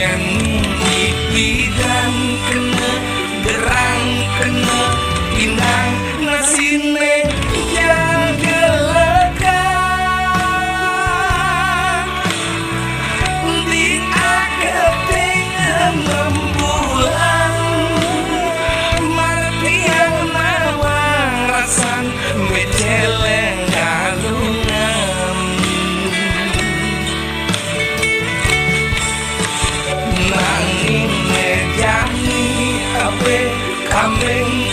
yen dan kena gerang kena inang nasine jaga lekan di agak dengan membulan mati yang nawang rasan meceleng galungan nanging mejani ape kambing